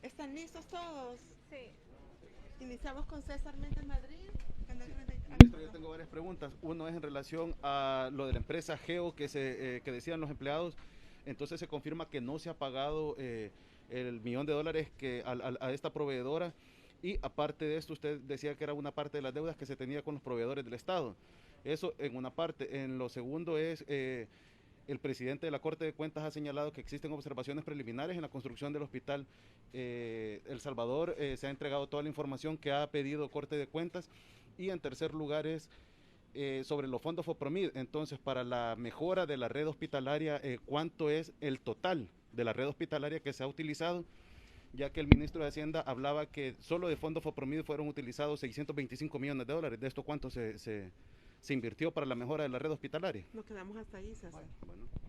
¿Están listos todos? Sí. Iniciamos con César Méndez Madrid. Ministro, yo tengo varias preguntas. Uno es en relación a lo de la empresa Geo que decían los empleados. Entonces se confirma que no se ha pagado el $1.000.000 a esta proveedora. Y aparte de esto, usted decía que era una parte de las deudas que se tenía con los proveedores del Estado. Eso en una parte. En lo segundo es, el presidente de la Corte de Cuentas ha señalado que existen observaciones preliminares en la construcción del hospital El Salvador. Se ha entregado toda la información que ha pedido Corte de Cuentas. Y en tercer lugar es sobre los fondos FOPROMID. Entonces, para la mejora de la red hospitalaria, ¿cuánto es el total de la red hospitalaria que se ha utilizado? Ya que el ministro de Hacienda hablaba que solo de fondos FOPROMID fueron utilizados $625 millones. ¿De esto cuánto se invirtió para la mejora de la red hospitalaria? Nos quedamos hasta ahí, César.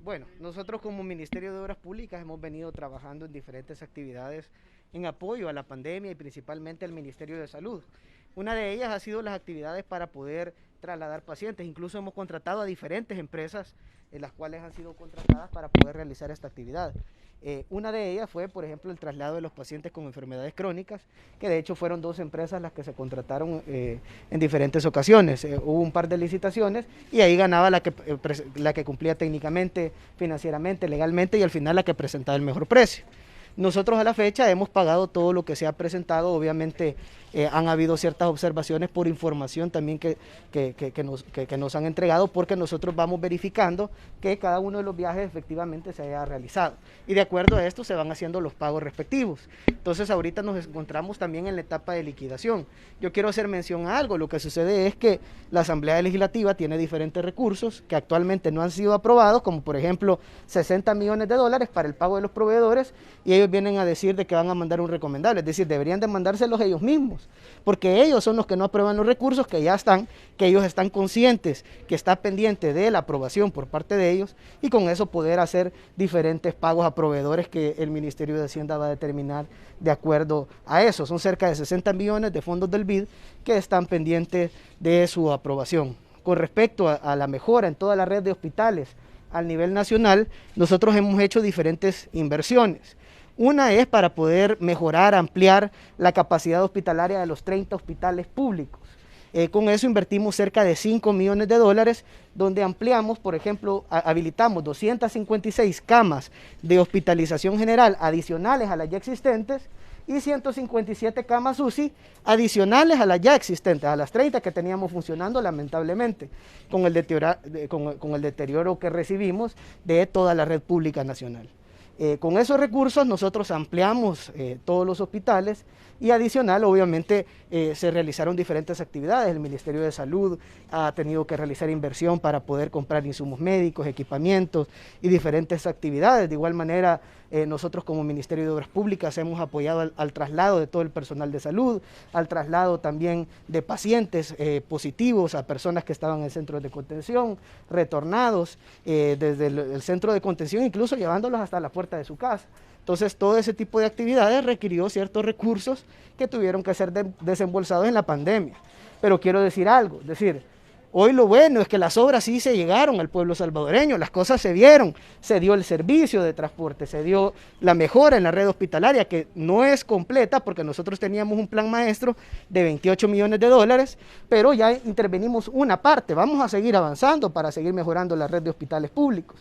Bueno, nosotros como Ministerio de Obras Públicas hemos venido trabajando en diferentes actividades en apoyo a la pandemia y principalmente al Ministerio de Salud. Una de ellas ha sido las actividades para poder trasladar pacientes. Incluso hemos contratado a diferentes empresas en las cuales han sido contratadas para poder realizar esta actividad. Una de ellas fue, por ejemplo, el traslado de los pacientes con enfermedades crónicas, que de hecho fueron 2 empresas las que se contrataron en diferentes ocasiones. Hubo un par de licitaciones y ahí ganaba la que cumplía técnicamente, financieramente, legalmente y al final la que presentaba el mejor precio. Nosotros a la fecha hemos pagado todo lo que se ha presentado. Obviamente han habido ciertas observaciones por información también que nos han entregado, porque nosotros vamos verificando que cada uno de los viajes efectivamente se haya realizado y de acuerdo a esto se van haciendo los pagos respectivos. Entonces ahorita nos encontramos también en la etapa de liquidación. Yo quiero hacer mención a algo. Lo que sucede es que la Asamblea Legislativa tiene diferentes recursos que actualmente no han sido aprobados, como por ejemplo $60 millones para el pago de los proveedores, y ellos vienen a decir de que van a mandar un recomendable, es decir, deberían de mandárselos ellos mismos, porque ellos son los que no aprueban los recursos, que ya están, que ellos están conscientes que está pendiente de la aprobación por parte de ellos, y con eso poder hacer diferentes pagos a proveedores que el Ministerio de Hacienda va a determinar de acuerdo a eso. Son cerca de 60 millones de fondos del BID que están pendientes de su aprobación. Con respecto a la mejora en toda la red de hospitales a nivel nacional, nosotros hemos hecho diferentes inversiones. Una es para poder mejorar, ampliar la capacidad hospitalaria de los 30 hospitales públicos. Con eso invertimos cerca de $5 millones, donde ampliamos, por ejemplo, habilitamos 256 camas de hospitalización general adicionales a las ya existentes y 157 camas UCI adicionales a las ya existentes, a las 30 que teníamos funcionando lamentablemente, con el deterioro que recibimos de toda la red pública nacional. Con esos recursos nosotros ampliamos todos los hospitales y adicional, obviamente, se realizaron diferentes actividades. El Ministerio de Salud ha tenido que realizar inversión para poder comprar insumos médicos, equipamientos y diferentes actividades. De igual manera, nosotros como Ministerio de Obras Públicas hemos apoyado al traslado de todo el personal de salud, al traslado también de pacientes positivos a personas que estaban en centros de contención, retornados desde el centro de contención, incluso llevándolos hasta la puerta de su casa. Entonces, todo ese tipo de actividades requirió ciertos recursos que tuvieron que ser desembolsados en la pandemia. Pero quiero decir algo, es decir, hoy lo bueno es que las obras sí se llegaron al pueblo salvadoreño, las cosas se vieron, se dio el servicio de transporte, se dio la mejora en la red hospitalaria, que no es completa porque nosotros teníamos un plan maestro de $28 millones, pero ya intervenimos una parte. Vamos a seguir avanzando para seguir mejorando la red de hospitales públicos.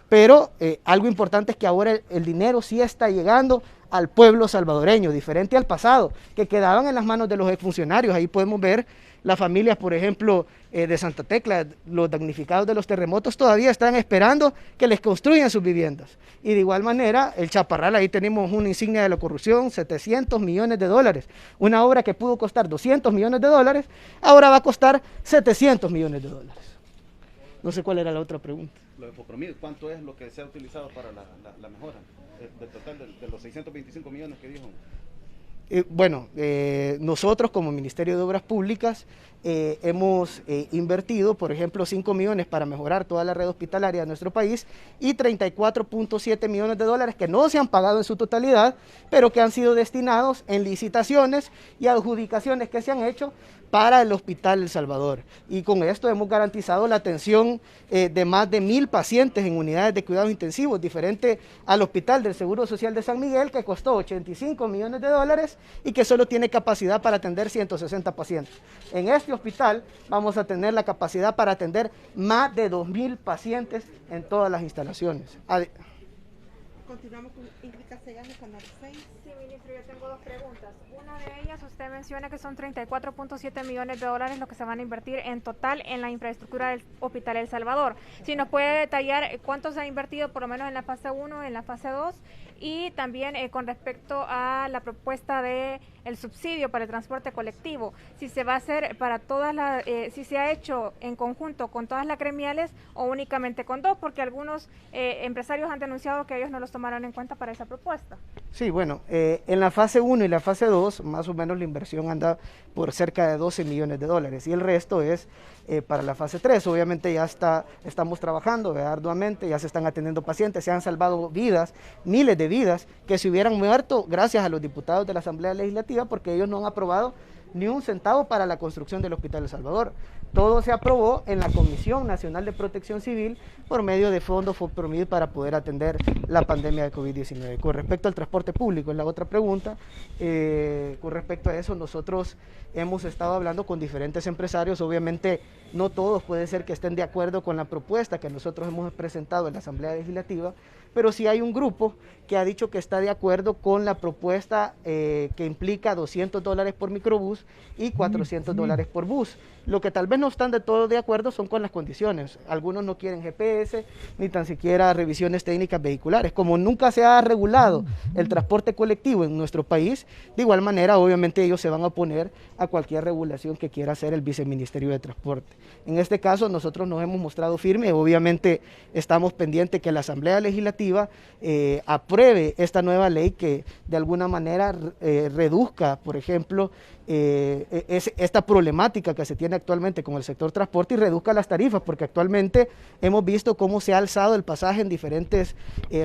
Pero algo importante es que ahora el dinero sí está llegando al pueblo salvadoreño, diferente al pasado, que quedaban en las manos de los exfuncionarios. Ahí podemos ver las familias, por ejemplo, de Santa Tecla, los damnificados de los terremotos todavía están esperando que les construyan sus viviendas. Y de igual manera, el Chaparral, ahí tenemos una insignia de la corrupción, $700 millones. Una obra que pudo costar $200 millones, ahora va a costar $700 millones. No sé cuál era la otra pregunta. Lo de FOPROMID, ¿cuánto es lo que se ha utilizado para la mejora? Del total de los 625 millones que dijo. Nosotros como Ministerio de Obras Públicas hemos invertido, por ejemplo, $5 millones para mejorar toda la red hospitalaria de nuestro país y $34.7 millones que no se han pagado en su totalidad, pero que han sido destinados en licitaciones y adjudicaciones que se han hecho para el Hospital El Salvador. Y con esto hemos garantizado la atención de más de 1000 pacientes en unidades de cuidados intensivos, diferente al Hospital del Seguro Social de San Miguel, que costó 85 millones de dólares y que solo tiene capacidad para atender 160 pacientes. En este hospital vamos a tener la capacidad para atender más de 2000 pacientes en todas las instalaciones. Continuamos con Ingrid Castellano, Canal 6. Sí, ministro, yo tengo dos preguntas. Una de ellas, usted menciona que son 34.7 millones de dólares lo que se van a invertir en total en la infraestructura del Hospital El Salvador. Si nos puede detallar cuánto se ha invertido por lo menos en la fase 1, en la fase 2 y también con respecto a la propuesta de el subsidio para el transporte colectivo, si se va a hacer para todas las, si se ha hecho en conjunto con todas las gremiales o únicamente con dos, porque algunos empresarios han denunciado que ellos no los tomaron en cuenta para esa propuesta. Sí, bueno, en la fase 1 y la fase 2, más o menos la inversión anda por cerca de 12 millones de dólares y el resto es para la fase 3. Obviamente ya estamos trabajando arduamente, ya se están atendiendo pacientes, se han salvado vidas, miles de vidas que se hubieran muerto gracias a los diputados de la Asamblea Legislativa porque ellos no han aprobado ni un centavo para la construcción del Hospital El Salvador. Todo se aprobó en la Comisión Nacional de Protección Civil por medio de fondos FOPROMID para poder atender la pandemia de COVID-19. Con respecto al transporte público, es la otra pregunta, con respecto a eso nosotros hemos estado hablando con diferentes empresarios, obviamente no todos puede ser que estén de acuerdo con la propuesta que nosotros hemos presentado en la Asamblea Legislativa, pero sí hay un grupo que ha dicho que está de acuerdo con la propuesta que implica $200 por microbús y $400 por bus. Lo que tal vez no están de todo de acuerdo son con las condiciones. Algunos no quieren GPS, ni tan siquiera revisiones técnicas vehiculares. Como nunca se ha regulado el transporte colectivo en nuestro país, de igual manera, obviamente ellos se van a oponer a cualquier regulación que quiera hacer el Viceministerio de Transporte. En este caso, nosotros nos hemos mostrado firmes, obviamente estamos pendientes que la Asamblea Legislativa apruebe esta nueva ley que de alguna manera reduzca, por ejemplo, esta problemática que se tiene actualmente con el sector transporte y reduzca las tarifas, porque actualmente hemos visto cómo se ha alzado el pasaje en diferentes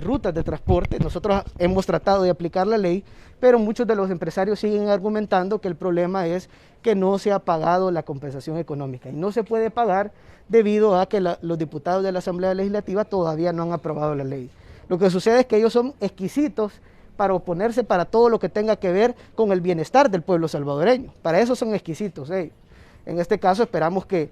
rutas de transporte. Nosotros hemos tratado de aplicar la ley, pero muchos de los empresarios siguen argumentando que el problema es que no se ha pagado la compensación económica y no se puede pagar debido a que los diputados de la Asamblea Legislativa todavía no han aprobado la ley. Lo que sucede es que ellos son exquisitos para oponerse para todo lo que tenga que ver con el bienestar del pueblo salvadoreño. Para eso son exquisitos ellos. En este caso esperamos que,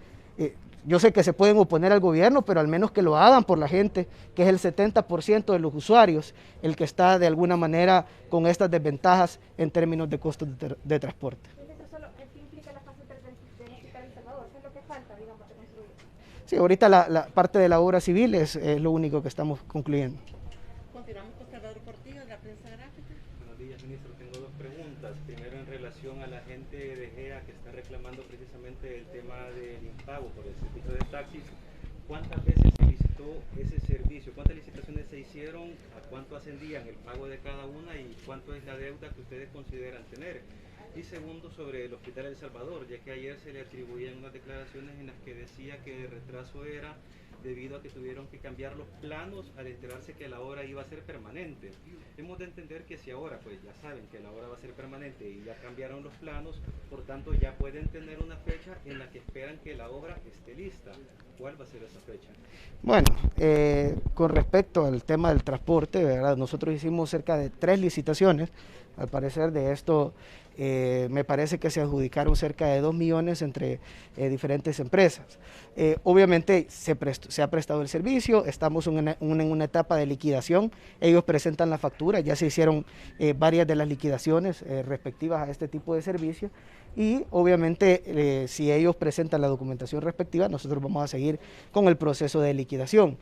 yo sé que se pueden oponer al gobierno, pero al menos que lo hagan por la gente, que es el 70% de los usuarios, el que está de alguna manera con estas desventajas en términos de costos de transporte. ¿Qué implica la fase 3 del Hospital El Salvador? ¿Qué es lo que falta, digamos, de construir? Sí, ahorita la parte de la obra civil es lo único que estamos concluyendo. Continuamos con Salvador Portillo, de la prensa gráfica. Buenos días, ministro. Tengo dos preguntas. Primero, en relación a la gente de GEA que está reclamando precisamente el tema del impago por el servicio de taxis. ¿Cuántas veces se licitó ese servicio? ¿Cuántas licitaciones se hicieron? ¿A cuánto ascendían el pago de cada una? ¿Y cuánto es la deuda que ustedes consideran tener? Y segundo, sobre el Hospital El Salvador, ya que ayer se le atribuían unas declaraciones en las que decía que el retraso era debido a que tuvieron que cambiar los planos al enterarse que la obra iba a ser permanente. Hemos de entender que si ahora pues ya saben que la obra va a ser permanente y ya cambiaron los planos, por tanto ya pueden tener una fecha en la que esperan que la obra esté lista. ¿Cuál va a ser esa fecha? Bueno, con respecto al tema del transporte, ¿verdad? Nosotros hicimos cerca de 3 licitaciones. Al parecer de esto me parece que se adjudicaron cerca de 2 millones entre diferentes empresas. Obviamente se ha prestado el servicio, estamos en una etapa de liquidación, ellos presentan la factura, ya se hicieron varias de las liquidaciones respectivas a este tipo de servicio y obviamente si ellos presentan la documentación respectiva, nosotros vamos a seguir con el proceso de liquidación.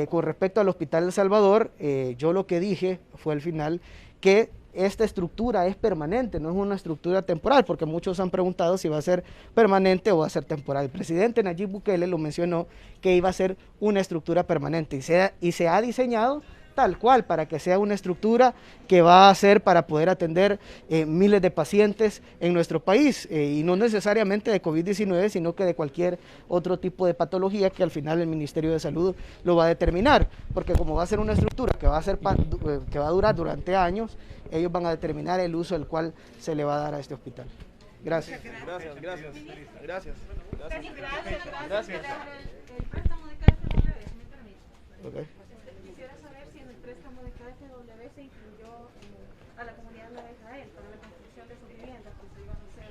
Con respecto al Hospital El Salvador, yo lo que dije fue al final que esta estructura es permanente, no es una estructura temporal, porque muchos han preguntado si va a ser permanente o va a ser temporal. El presidente Nayib Bukele lo mencionó que iba a ser una estructura permanente y se ha diseñado tal cual para que sea una estructura que va a ser para poder atender miles de pacientes en nuestro país y no necesariamente de COVID-19, sino que de cualquier otro tipo de patología que al final el Ministerio de Salud lo va a determinar, porque como va a ser una estructura que va a durar durante años, ellos van a determinar el uso del cual se le va a dar a este hospital. Gracias. Gracias, gracias. Gracias. Gracias. El préstamo de KfW, ¿me permite? Okay. Quisiera saber si en el préstamo de KfW se incluyó a la comunidad de Israel para la construcción de sus viviendas, que se iban a hacer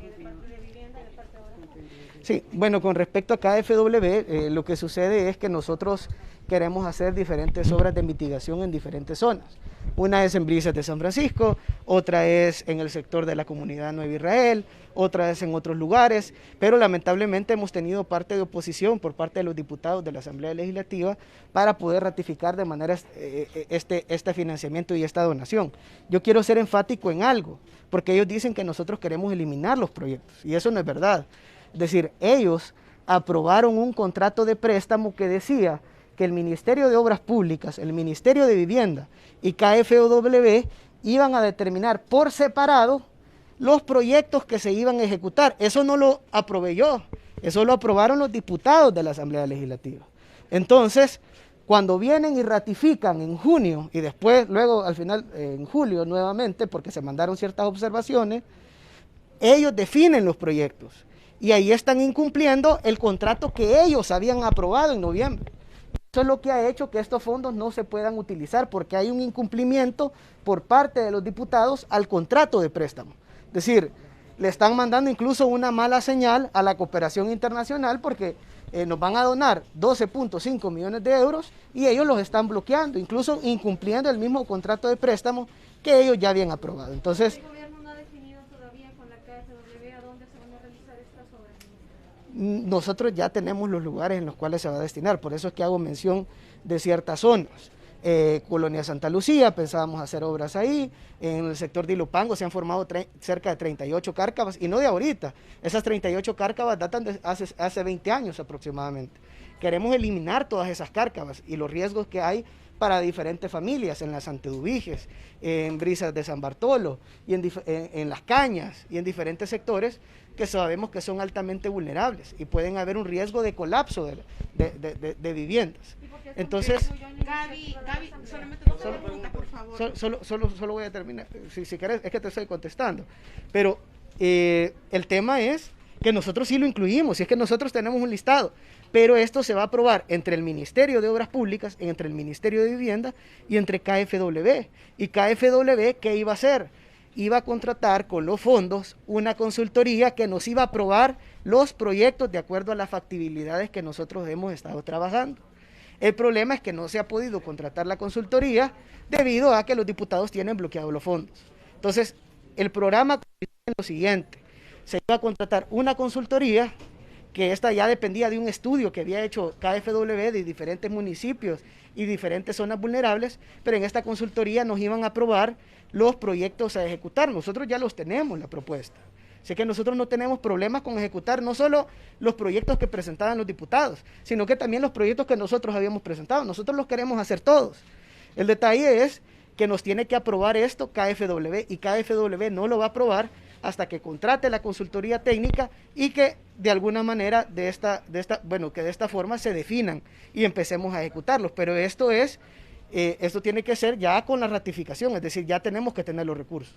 de parte de vivienda y de parte de obras públicas. Sí, bueno, con respecto a KfW, lo que sucede es que nosotros queremos hacer diferentes obras de mitigación en diferentes zonas. Una es en Brisas de San Francisco, otra es en el sector de la comunidad Nueva Israel, otra es en otros lugares, pero lamentablemente hemos tenido parte de oposición por parte de los diputados de la Asamblea Legislativa para poder ratificar de manera este financiamiento y esta donación. Yo quiero ser enfático en algo, porque ellos dicen que nosotros queremos eliminar los proyectos, y eso no es verdad. Es decir, ellos aprobaron un contrato de préstamo que decía que el Ministerio de Obras Públicas, el Ministerio de Vivienda y KfW iban a determinar por separado los proyectos que se iban a ejecutar. Eso no lo aprobé yo, eso lo aprobaron los diputados de la Asamblea Legislativa. Entonces, cuando vienen y ratifican en junio y después, luego al final en julio nuevamente, porque se mandaron ciertas observaciones, ellos definen los proyectos y ahí están incumpliendo el contrato que ellos habían aprobado en noviembre. Eso es lo que ha hecho que estos fondos no se puedan utilizar, porque hay un incumplimiento por parte de los diputados al contrato de préstamo. Es decir, le están mandando incluso una mala señal a la cooperación internacional, porque nos van a donar 12.5 millones de euros y ellos los están bloqueando, incluso incumpliendo el mismo contrato de préstamo que ellos ya habían aprobado. Entonces, ¿El gobierno no ha definido todavía con la KfW a dónde se van a realizar estas obras? nosotros ya tenemos los lugares en los cuales se va a destinar, por eso es que hago mención de ciertas zonas. Colonia Santa Lucía, pensábamos hacer obras ahí, en el sector de Ilopango se han formado cerca de 38 cárcavas, y no de ahorita, esas 38 cárcavas datan de hace 20 años aproximadamente. Queremos eliminar todas esas cárcavas y los riesgos que hay para diferentes familias, en las Santeduviges, en Brisas de San Bartolo, y en Las Cañas, y en diferentes sectores que sabemos que son altamente vulnerables, y pueden haber un riesgo de colapso de viviendas. Entonces, Gaby, solamente dos preguntas, por favor. Solo voy a terminar, si querés, es que te estoy contestando, pero el tema es que nosotros sí lo incluimos, y es que nosotros tenemos un listado, pero esto se va a aprobar entre el Ministerio de Obras Públicas, entre el Ministerio de Vivienda y entre KfW. Y KfW, ¿qué iba a hacer? Iba a contratar con los fondos una consultoría que nos iba a aprobar los proyectos de acuerdo a las factibilidades que nosotros hemos estado trabajando. El problema es que no se ha podido contratar la consultoría debido a que los diputados tienen bloqueados los fondos. Entonces, el programa consiste en lo siguiente: se iba a contratar una consultoría, que esta ya dependía de un estudio que había hecho KfW de diferentes municipios y diferentes zonas vulnerables, pero en esta consultoría nos iban a aprobar los proyectos a ejecutar. Nosotros ya los tenemos, la propuesta. Así que nosotros no tenemos problemas con ejecutar no solo los proyectos que presentaban los diputados, sino que también los proyectos que nosotros habíamos presentado. Nosotros los queremos hacer todos. El detalle es que nos tiene que aprobar esto KfW, y KfW no lo va a aprobar hasta que contrate la consultoría técnica y que de alguna manera de esta forma se definan y empecemos a ejecutarlos. Pero esto tiene que ser ya con la ratificación, es decir, ya tenemos que tener los recursos.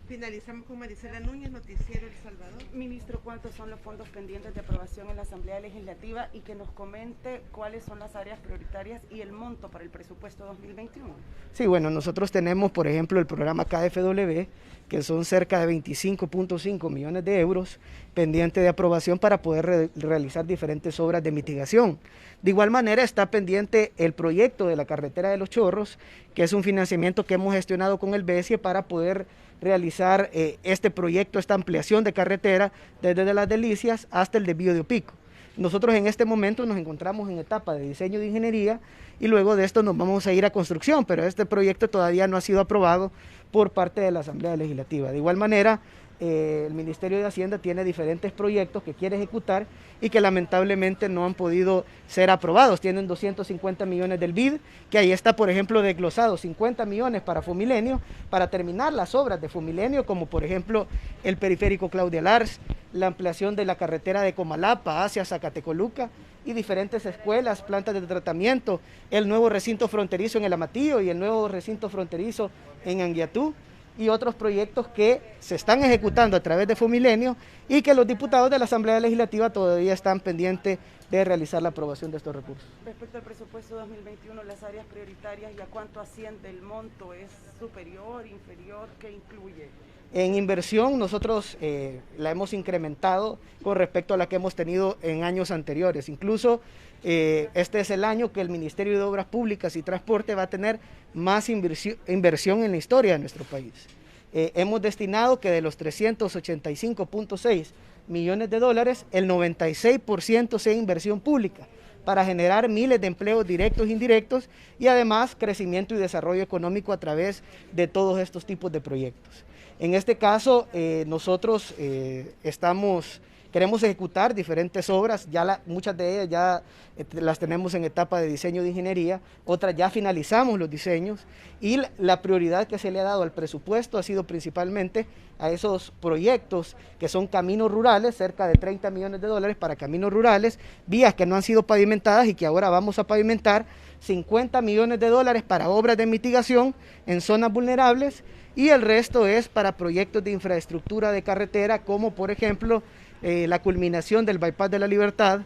Finalizamos con Marisela Núñez, Noticiero El Salvador. Ministro, ¿cuántos son los fondos pendientes de aprobación en la Asamblea Legislativa? Y que nos comente cuáles son las áreas prioritarias y el monto para el presupuesto 2021. Sí, bueno, nosotros tenemos, por ejemplo, el programa KfW, que son cerca de 25.5 millones de euros pendientes de aprobación para poder realizar diferentes obras de mitigación. De igual manera está pendiente el proyecto de la carretera de Los Chorros, que es un financiamiento que hemos gestionado con el BESIE para poder realizar este proyecto, esta ampliación de carretera desde Las Delicias hasta el desvío de Opico. Nosotros en este momento nos encontramos en etapa de diseño de ingeniería y luego de esto nos vamos a ir a construcción, pero este proyecto todavía no ha sido aprobado por parte de la Asamblea Legislativa. De igual manera, el Ministerio de Hacienda tiene diferentes proyectos que quiere ejecutar y que lamentablemente no han podido ser aprobados. Tienen 250 millones del BID, que ahí está, por ejemplo, desglosado 50 millones para Fomilenio, para terminar las obras de Fomilenio, como por ejemplo el periférico Claudia Lars, la ampliación de la carretera de Comalapa hacia Zacatecoluca y diferentes escuelas, plantas de tratamiento, el nuevo recinto fronterizo en El Amatillo y el nuevo recinto fronterizo en Anguiatú. y otros proyectos que se están ejecutando a través de Fomilenio y que los diputados de la Asamblea Legislativa todavía están pendientes de realizar la aprobación de estos recursos. Respecto al presupuesto 2021, las áreas prioritarias y a cuánto asciende el monto, ¿es superior, inferior? ¿Qué incluye? En inversión nosotros la hemos incrementado con respecto a la que hemos tenido en años anteriores. Incluso este es el año que el Ministerio de Obras Públicas y Transporte va a tener más inversión en la historia de nuestro país. Hemos destinado que de los 385.6 millones de dólares, el 96% sea inversión pública para generar miles de empleos directos e indirectos y además crecimiento y desarrollo económico a través de todos estos tipos de proyectos. En este caso, nosotros queremos ejecutar diferentes obras, muchas de ellas ya las tenemos en etapa de diseño de ingeniería, otras ya finalizamos los diseños y la prioridad que se le ha dado al presupuesto ha sido principalmente a esos proyectos que son caminos rurales, cerca de 30 millones de dólares para caminos rurales, vías que no han sido pavimentadas y que ahora vamos a pavimentar, 50 millones de dólares para obras de mitigación en zonas vulnerables y el resto es para proyectos de infraestructura de carretera como por ejemplo la culminación del Bypass de la Libertad,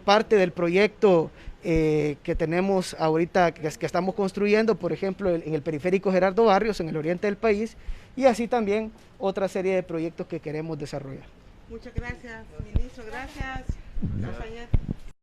parte del proyecto que tenemos ahorita, que estamos construyendo, por ejemplo, en el periférico Gerardo Barrios, en el oriente del país, y así también otra serie de proyectos que queremos desarrollar. Muchas gracias, ministro. Gracias, compañero.